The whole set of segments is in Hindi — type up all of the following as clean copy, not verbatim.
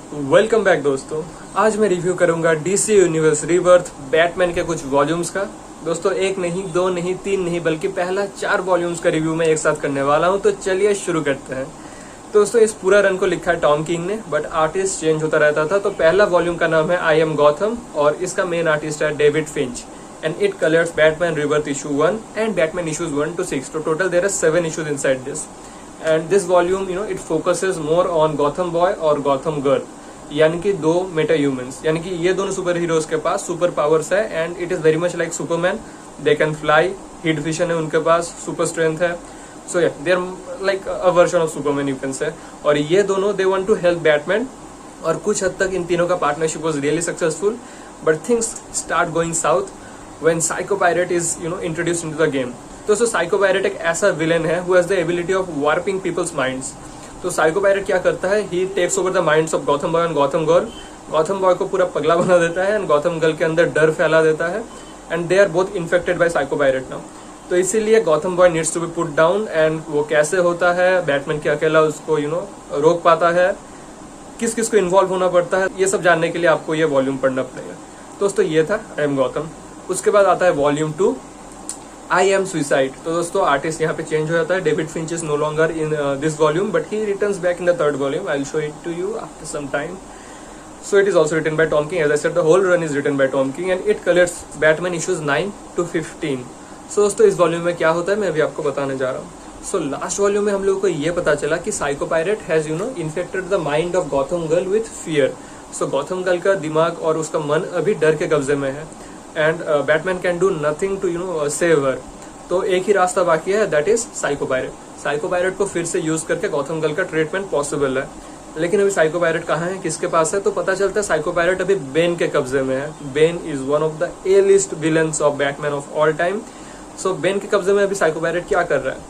वेलकम बैक दोस्तों। आज मैं रिव्यू करूंगा डीसी यूनिवर्स रीबर्थ बैटमैन के कुछ वॉल्यूम्स का। दोस्तों एक नहीं, दो नहीं, तीन नहीं, बल्कि पहला 4 वॉल्यूम्स का रिव्यू मैं एक साथ करने वाला हूं। तो चलिए शुरू करते हैं। दोस्तों इस पूरा रन को लिखा है टॉम किंग ने, बट आर्टिस्ट चेंज होता रहता था। तो पहला वॉल्यूम का नाम है आई एम गॉथम और इसका मेन आर्टिस्ट है David Finch and it colors Batman Rebirth issue 1 and Batman issues 1 to 6। तो total there are 7 issues inside this and this volume it focuses more on Gotham Boy और Gotham Girl, यानी कि दो मेटा ह्यूमंस, यानी कि ये दोनों सुपर हीरोज के पास सुपर पावर्स है and it is very much like Superman. They can fly, heat vision है उनके पास, सुपर स्ट्रेंथ है। So yeah they are like a version of Superman you can say. और ये दोनों they want to help Batman और कुछ हद तक इन तीनों का partnership was really successful, but things start going south when Psycho Pirate is introduced into the game. तो साइको पायरेट एक ऐसा विलेन है who has the ability of warping people's minds. तो साइको पायरेट क्या करता है, he takes over the minds of Gotham Boy and Gotham Girl. Gotham Boy को पूरा पगला बना देता है एंड गॉथम गर्ल के अंदर डर फैला देता है and they are both infected by Psycho Pirate now. तो इसीलिए Gotham boy needs to be put down and वो कैसे होता है, बैटमैन के अकेला उसको रोक पाता है, किस किस को इन्वॉल्व होना पड़ता है, ये सब जानने के लिए आपको ये वॉल्यूम पढ़ना पड़ेगा। दोस्तों ये था आई एम गॉथम। उसके बाद आता है वॉल्यूम 2 आई एम सुसाइड। तो दोस्तों आर्टिस्ट यहाँ पे चेंज हो जाता है। David Finch is no longer in this volume but he returns back in the third volume. I will show it to you after some time. So it is also written by Tom King. As I said, the whole run is written by Tom King and it colors Batman issues 9 to 15. So दोस्तों इस वॉल्यूम में क्या होता है मैं अभी आपको बताने जा रहा हूँ। So लास्ट वॉल्यूम में हम लोगों को ये पता चला कि psycho pirate has infected the mind of Gotham girl with fear. So Gotham Girl का दिमाग और उसका मन अभी डर के कब्जे में है and Batman can do nothing to save her. तो एक ही रास्ता बाकी है, that is Psycho Pirate. Psycho Pirate को फिर से यूज करके गॉथम गर्ल का ट्रीटमेंट पॉसिबल है। लेकिन अभी साइको पायरेट कहाँ है, किसके पास है, तो पता चलता है साइको पायरेट अभी बेन के कब्जे में है। Ben is one of the A list villains of Batman of all time. So Ben के कब्जे में अभी साइको पायरेट क्या कर रहा है,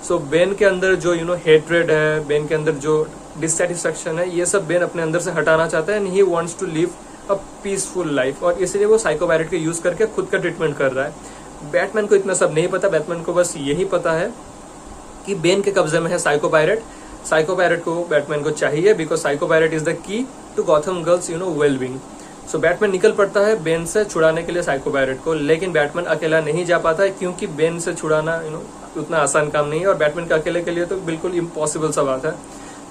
सो बेन के अंदर जो हेट्रेड है, बेन के अंदर जो डिससेटिस्फेक्शन है, ये सब बेन अपने अंदर से हटाना चाहता है and he wants to live a peaceful life. और इसलिए वो साइको पायरेट को यूज करके खुद का ट्रीटमेंट कर रहा है। बैटमैन को इतना सब नहीं पता, बैटमैन को बस यही पता है कि बेन के कब्जे में है साइको पायरेट। साइको पायरेट को बैटमैन को चाहिए because Psycho Pirate is the key to Gotham Girl's wellbeing. So Batman निकल पड़ता है बेन से छुड़ाने के लिए साइको पायरेट को, लेकिन बैटमैन अकेला नहीं जा पाता है क्योंकि बेन से छुड़ाना उतना आसान काम नहीं है और बैटमैन के अकेले के लिए तो बिल्कुल इम्पॉसिबल सा बात है।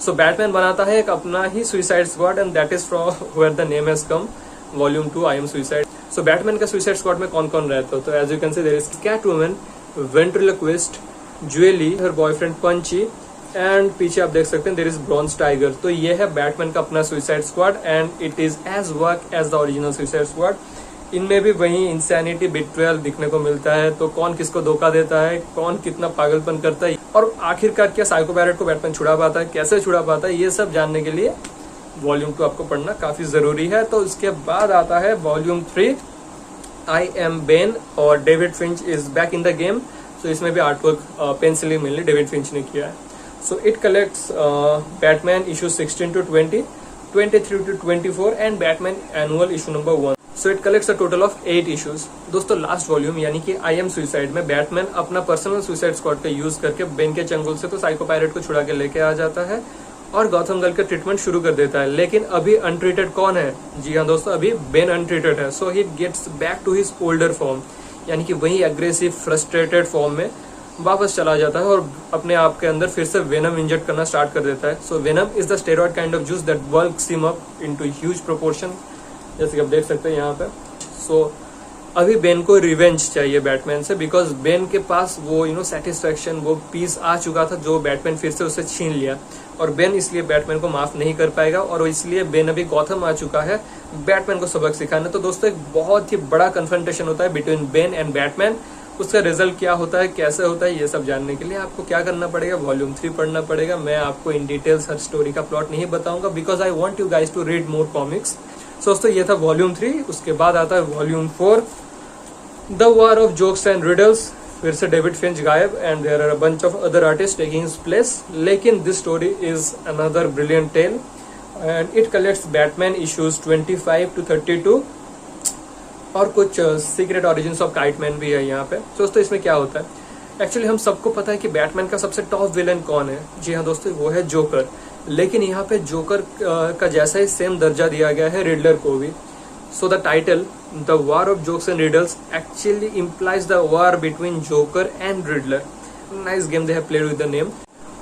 सो बैटमैन बनाता है एक अपना ही suicide squad and that is from where the name has come, volume 2 I am suicide. So Batman का सुसाइड स्क्वाड में कौन कौन रहता है, तो as you can see there is Catwoman, ventriloquist, Jewelee, her boyfriend Punchy and पीछे आप देख सकते हैं देयर इज ब्रॉन्ज टाइगर। तो ये है बैटमैन का अपना Suicide squad and it is as work as the original Suicide Squad. इनमें भी वही इंसैनिटी, बिट्रेयल दिखने को मिलता है। तो कौन किसको धोखा देता है, कौन कितना पागलपन करता है और आखिरकार क्या साइको पायरेट को बैटमैन छुड़ा पाता है, कैसे छुड़ा पाता है, ये सब जानने के लिए वॉल्यूम 2 आपको पढ़ना काफी जरूरी है। तो इसके बाद आता है वॉल्यूम 3 आई एम बेन और David Finch is back in the game. So इसमें भी आर्टवर्क पेंसिल मिलनी डेविड फिंच ने किया है। So it collects Batman issue 16 to 20, 23 to 24 and Batman annual issue number 1। So it collects a total of 8 issues। दोस्तों लास्ट वॉल्यूम यानी कि आई एम सुसाइड में बैटमैन अपना पर्सनल सुसाइड स्क्वाड का यूज करके बेन के चंगुल से तो साइको पायरेट को छुड़ा के लेके आ जाता है और गॉथम गर्ल का ट्रीटमेंट शुरू कर देता है। लेकिन अभी अनट्रीटेड कौन है, जी हाँ दोस्तों अभी बेन अनट्रीटेड है। So he gets back to his older form, यानी कि वही एग्रेसिव फ्रस्ट्रेटेड फॉर्म में वापस चला जाता है और अपने आप के अंदर फिर से वेनम इंजेक्ट करना स्टार्ट कर देता है। So Venom is the steroid kind of juice that bulks him up into huge proportion, जैसे कि आप देख सकते हैं यहाँ पे। सो अभी बेन को रिवेंज चाहिए बैटमैन से बिकॉज बेन के पास वो सेटिस्फेक्शन, वो पीस आ चुका था जो बैटमैन फिर से उसे छीन लिया और बेन इसलिए बैटमैन को माफ नहीं कर पाएगा और इसलिए बेन अभी गॉथम आ चुका है बैटमैन को सबक सिखाने। तो दोस्तों एक बहुत ही बड़ा कन्फ्रंटेशन होता है बिटवीन बेन एंड बैटमैन। उसका रिजल्ट क्या होता है, कैसे होता है, ये सब जानने के लिए आपको क्या करना पड़ेगा, वॉल्यूम 3 पढ़ना पड़ेगा। मैं आपको इन डिटेल्स हर स्टोरी का प्लॉट नहीं बताऊंगा because I want you guys to read more comics. So दोस्तों ये था वॉल्यूम 3। उसके बाद आता है volume 4 the war of jokes and riddles. फिर से डेविड फिंच गायब and there are a bunch of other artist taking his place, लेकिन this story is another brilliant tale and it collects Batman issues 25 to 32 और कुछ सीक्रेट ऑरिजिन्स ऑफ काइटमैन भी है यहाँ पे। दोस्तों इसमें क्या होता है, एक्चुअली हम सबको पता है कि बैटमैन का सबसे टॉप विलन कौन है, जी हाँ दोस्तों वो है जोकर। लेकिन यहाँ पे जोकर का जैसा ही सेम दर्जा दिया गया है रिडलर को भी। So the title the war of jokes and riddles actually implies the war between joker and Riddler. Nice game they have played with the name.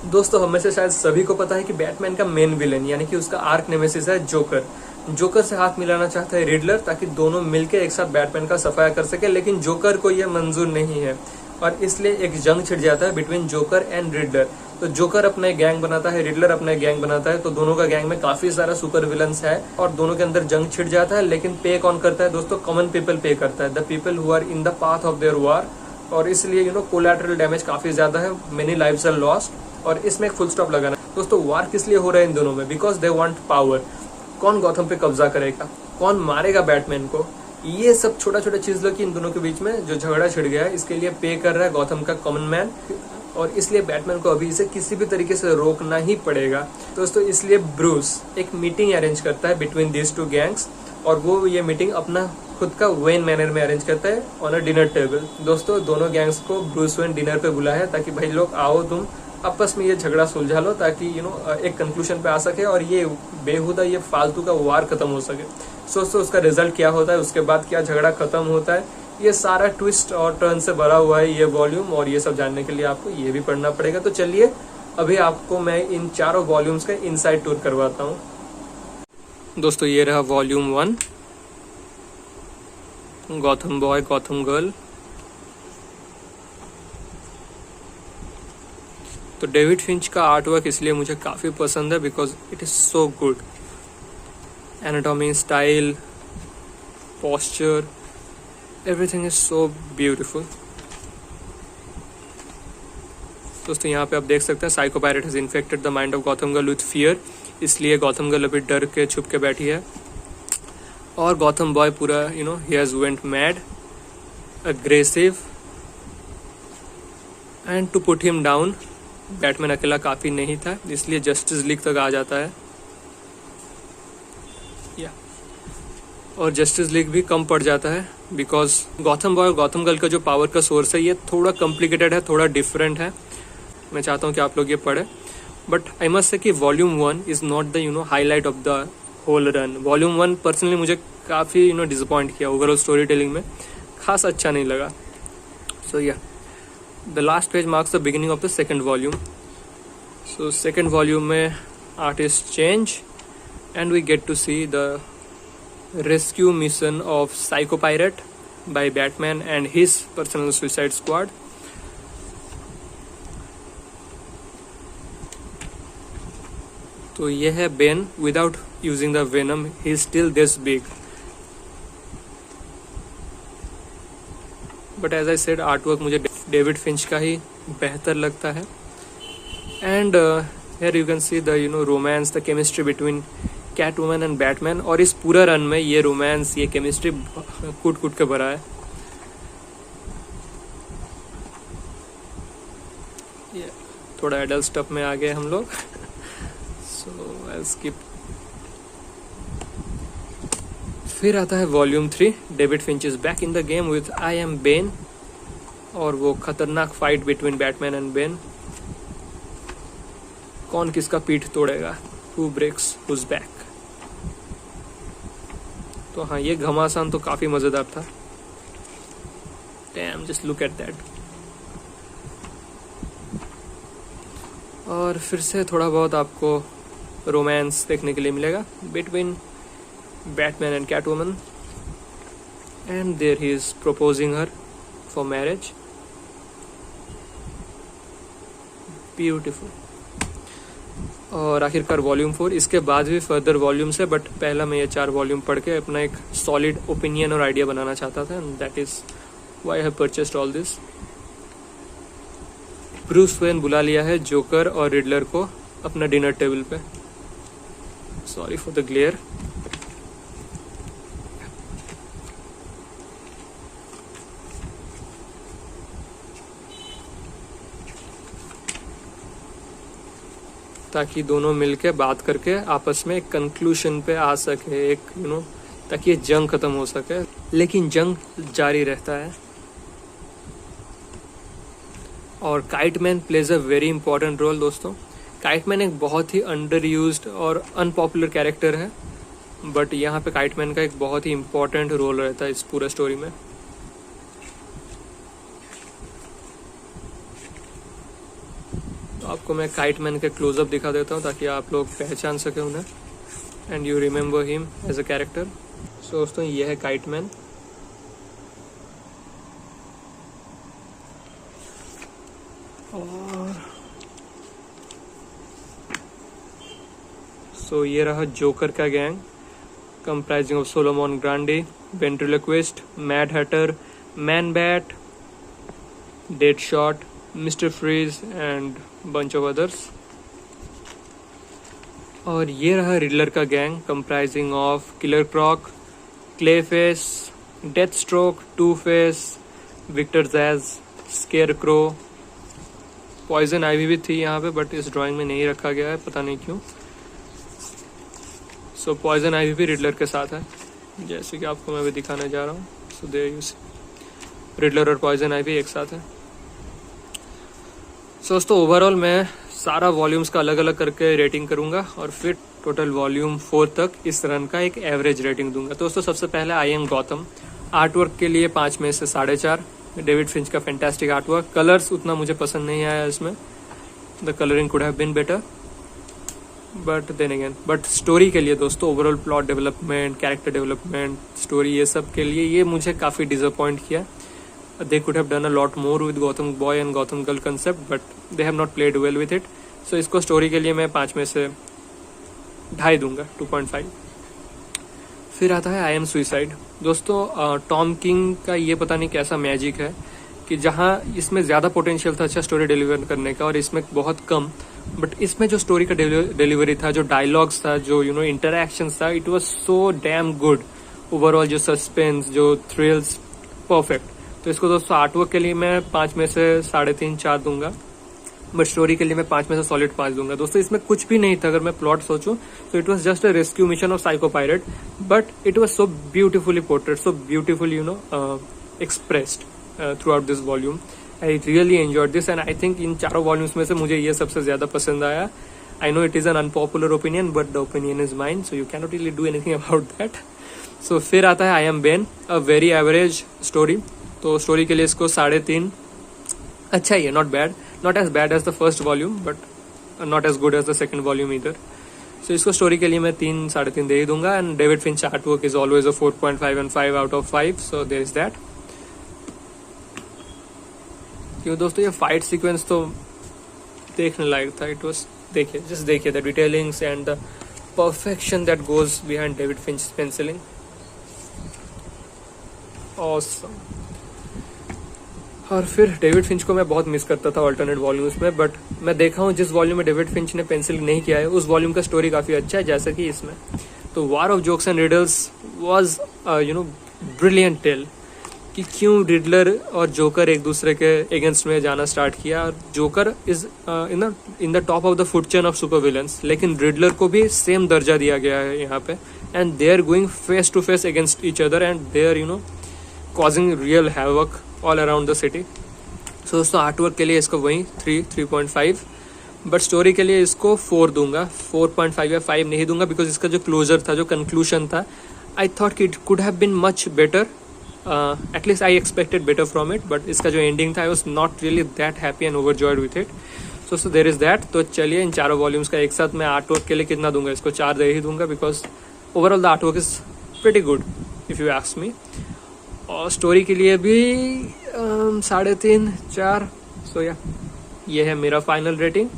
दोस्तों हमें से शायद सभी को पता है कि बैटमैन का मेन विलन यानी कि उसका आर्क नेमेसिस है जोकर। जोकर से हाथ मिलाना चाहता है रिडलर ताकि दोनों मिलकर एक साथ बैटमैन का सफाया कर सके, लेकिन जोकर को यह मंजूर नहीं है और इसलिए एक जंग छिड़ जाता है बिटवीन जोकर एंड रिडलर। तो जोकर अपना गैंग बनाता है, रिडलर अपना गैंग बनाता है, तो दोनों का गैंग में काफी सारा सुपर विलन्स है और दोनों के अंदर जंग छिड़ जाता है। लेकिन पे कौन करता है दोस्तों? कॉमन पीपल पे करता है, the people who are in the path of their war. और इसलिए कोलैटरल डैमेज काफी ज्यादा है, मेनी लाइव्स आर लॉस्ट। और इसमें एक फुल स्टॉप लगाना दोस्तों। वार किस लिए हो रहा है इन दोनों में? Because they want power. कौन गॉथम पे कब्जा करेगा, कौन मारेगा बैटमैन को, ये सब छोटा छोटा चीज लोग इन दोनों के बीच में जो झगड़ा छिड़ गया है, इसके लिए पे कर रहा है गॉथम का कॉमन मैन। और इसलिए बैटमैन को अभी इसे किसी भी तरीके से रोकना ही पड़ेगा दोस्तों। इसलिए ब्रूस एक मीटिंग अरेंज करता है बिटवीन दीज टू गैंग्स, और वो ये मीटिंग अपना खुद का वेन मैनर में अरेंज करता है ऑन अ डिनर टेबल। दोस्तों दोनों गैंग्स को ब्रूस वेन डिनर पे बुलाया है ताकि भाई लोग आओ, तुम आपस में ये झगड़ा सुलझा लो ताकि एक कंक्लूजन पे आ सके और ये बेहुदा ये फालतू का वार खत्म हो सके। सोचो उसका रिजल्ट क्या होता है, उसके बाद क्या झगड़ा खत्म होता है। ये सारा ट्विस्ट और टर्न से भरा हुआ है ये वॉल्यूम, और ये सब जानने के लिए आपको ये भी पढ़ना पड़ेगा। तो चलिए अभी आपको मैं इन चारों वॉल्यूम्स का इनसाइड टूर करवाता हूँ। दोस्तों ये रहा volume 1, Gotham boy Gotham girl. तो डेविड फिंच का आर्ट वर्क इसलिए मुझे काफ़ी पसंद है because it is so good. Anatomy, style, posture, everything is so beautiful. दोस्तों यहाँ पे आप देख सकते हैं psycho pirate has infected the mind of Gotham girl with fear, इसलिए गॉथम गर्ल अभी डर के छुप के बैठी है। और गॉथम बॉय पूरा ही has went mad, aggressive, and to put him down Batman अकेला काफ़ी नहीं था, इसलिए जस्टिस लीग तक आ जाता है। और जस्टिस लीग भी कम पड़ जाता है बिकॉज गॉथम बॉय और गॉथम गर्ल का जो पावर का सोर्स है ये थोड़ा कॉम्प्लिकेटेड है, थोड़ा डिफरेंट है। मैं चाहता हूँ कि आप लोग ये पढ़े, बट आई मस्ट से कि volume 1 is not the highlight of the whole run. Volume 1 personally मुझे काफ़ी डिसअपॉइंट किया, ओवरऑल स्टोरी टेलिंग में खास अच्छा नहीं लगा। सो या the last page marks the beginning of the second volume. So second volume में artists change and we get to see the rescue mission of Psycho Pirate by Batman and his personal suicide squad. तो ये है Ben without using the venom, he is still this big. But as I said, artwork मुझे डेविड फिंच का ही बेहतर लगता है। And here you can see the romance, the chemistry between Catwoman and Batman. और इस पूरा रन में ये रोमांस, ये केमिस्ट्री कूट कूट के भरा है। थोड़ा एडल्ट स्टफ में आ गए हम लोग। सो आई स्किप। फिर आता है volume 3, David Finch is back in the game with I am Bane, और वो खतरनाक fight between Batman and Ben. कौन किसका पीठ तोड़ेगा, हु ब्रेक्स हुज बैक। तो हाँ, ये घमासान तो काफी मजेदार था। Dam, just look at that. और फिर से थोड़ा बहुत आपको रोमांस देखने के लिए मिलेगा between Batman and Catwoman, and there he is proposing her for marriage. Beautiful. और आखिरकार वॉल्यूम 4, इसके बाद भी फर्दर वॉल्यूम्स है, बट पहला मैं ये 4 वॉल्यूम पढ़ के अपना एक सॉलिड ओपिनियन और आइडिया बनाना चाहता था, and that is why I have purchased all this. Bruce Wayne बुला लिया है जोकर और रिडलर को अपना डिनर टेबल पे। Sorry for the glare. ताकि दोनों मिलके बात करके आपस में एक कंक्लूजन पे आ सके, एक ताकि ये जंग खत्म हो सके। लेकिन जंग जारी रहता है और Kite Man plays a very important role दोस्तों। काइटमैन एक बहुत ही अंडर यूज्ड और अनपॉपुलर कैरेक्टर है, बट यहाँ पे काइटमैन का एक बहुत ही इम्पोर्टेंट रोल रहता है इस पूरा स्टोरी में। तो आपको मैं काइटमैन के क्लोजअप दिखा देता हूँ ताकि आप लोग पहचान सके उन्हें and you remember him as a character. So दोस्तों ये है काइटमैन। और सो ये रहा जोकर का gang comprising of Solomon Grundy, Ventriloquist, Mad Hatter, Man-Bat, Deadshot, Mr. Freeze and bunch of others. और ये रहा रिडलर का gang comprising of Killer Croc, Clayface, Deathstroke, Two-Face, Victor Zsasz, Scarecrow, Poison Ivy भी थी यहाँ पे बट इस ड्राइंग में नहीं रखा गया है, पता नहीं क्यों। सो पॉइजन आइवी भी रिडलर के साथ है, जैसे कि आपको मैं भी दिखाने जा रहा हूँ। So there you see, Riddler और पॉइजन आइवी एक साथ है। सो दोस्तों ओवरऑल मैं सारा वॉल्यूम्स का अलग अलग करके रेटिंग करूंगा और फिर टोटल वॉल्यूम 4 तक इस रन का एक एवरेज रेटिंग दूंगा। तो दोस्तों सबसे पहले आई एम गौतम। आर्टवर्क के लिए 5 में से 4.5। डेविड फिंच का फैंटास्टिक आर्टवर्क। कलर्स उतना मुझे पसंद नहीं आया इसमें, the colouring could have been better but then again. But story के लिए दोस्तों overall plot development, character development, story, ये सब के लिए ये मुझे काफ़ी डिसअपॉइंट किया। They could have done a lot more with Gotham Boy and Gotham Girl concept but they have not played well with it. So इसको स्टोरी के लिए मैं 5 में से 2.5 दूंगा, 2.5। फिर आता है आई एम सुइसाइड। दोस्तों टॉम किंग का ये पता नहीं कैसा मैजिक है कि जहाँ इसमें ज़्यादा पोटेंशियल था अच्छा स्टोरी डिलीवर करने का और इसमें बहुत कम, बट इसमें जो स्टोरी का डिलीवरी था, जो डायलॉग्स था, जो इंटरैक्शंस था, it was so damn good. Overall जो सस्पेंस, जो थ्रिल्स, परफेक्ट। तो इसको दोस्तों आर्टवर्क के लिए मैं 5 में से 3.5 4 दूंगा, बट स्टोरी के लिए मैं 5 में से सॉलिड 5 दूंगा। दोस्तों इसमें कुछ भी नहीं था अगर मैं प्लॉट सोचूं तो it was just a rescue mission of psycho pirate, but it was so beautifully portrait, so beautifully expressed through out this volume. I really enjoyed this and I think in चारों वॉल्यूम्स में से मुझे ये सबसे ज्यादा पसंद आया। I know it is an unpopular opinion but the opinion is mine, so you can not really do anything about that. So फिर आता है I am Ben, a very average story. तो स्टोरी के लिए इसको 3.5 अच्छा ही है, not bad, not as bad as the first volume but not as good as the second volume either. So इसको स्टोरी के लिए मैं 3 3.5 दे ही दूंगा। And David Finch artwork is always a 4.5 and 5 out of 5, so there is that. क्यों दोस्तों ये फाइट सीक्वेंस तो देखने लायक था। इट वाज, देखिए, जस्ट देखिए the detailings and the perfection that goes behind David Finch pencilling, awesome. और फिर डेविड फिंच को मैं बहुत मिस करता था अल्टरनेट वॉल्यूम्स में, बट मैं देखा हूँ जिस वॉल्यूम में डेविड फिंच ने पेंसिल नहीं किया है उस वॉल्यूम का स्टोरी काफी अच्छा है, जैसे कि इसमें। तो war of jokes and riddles was brilliant tale कि क्यों रिडलर और जोकर एक दूसरे के अगेंस्ट में जाना स्टार्ट किया। Joker is in the top of the food chain of super villains, लेकिन रिडलर को भी सेम दर्जा दिया गया है यहाँ पे and they are going face to face against each other and they are causing real havoc all around the city. So दोस्तों आर्टवर्क के लिए इसको वही 3.5, बट स्टोरी के लिए इसको 4 दूंगा। 4.5 या 5 नहीं दूंगा बिकॉज इसका जो क्लोजर था, जो कंक्लूजन था, आई थॉट कि it could have been much better. At least I expected better from it, but इसका जो एंडिंग था I was not really that happy and overjoyed with it. So there is that. तो चलिए इन चारों वॉल्यूम्स का एक साथ मैं आर्टवर्क के लिए कितना दूंगा, इसको 4 दे ही दूंगा because overall the artwork is pretty good if you ask me. और स्टोरी के लिए भी 3.5 4। सो या ये है मेरा फाइनल रेटिंग।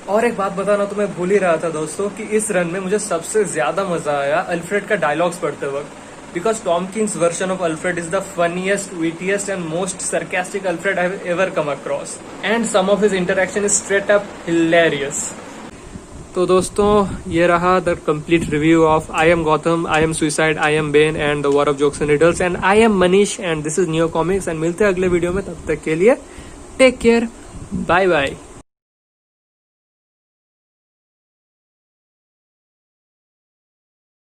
और एक बात बताना तो मैं भूल ही रहा था दोस्तों कि इस रन में मुझे सबसे ज्यादा मजा आया अल्फ्रेड का डायलॉग्स पढ़ते वक्त, because Tom King's version of Alfred is the funniest, wittiest and most sarcastic Alfred I have ever come across, and some of his interaction is straight up hilarious. तो दोस्तों ये रहा the complete review of I am Gautam, I am suicide, I am Ben and the war of jokes and riddles, and I am Manish and this is new comics. And मिलते हैं अगले वीडियो में, तब तक के लिए टेक केयर, बाय बाय।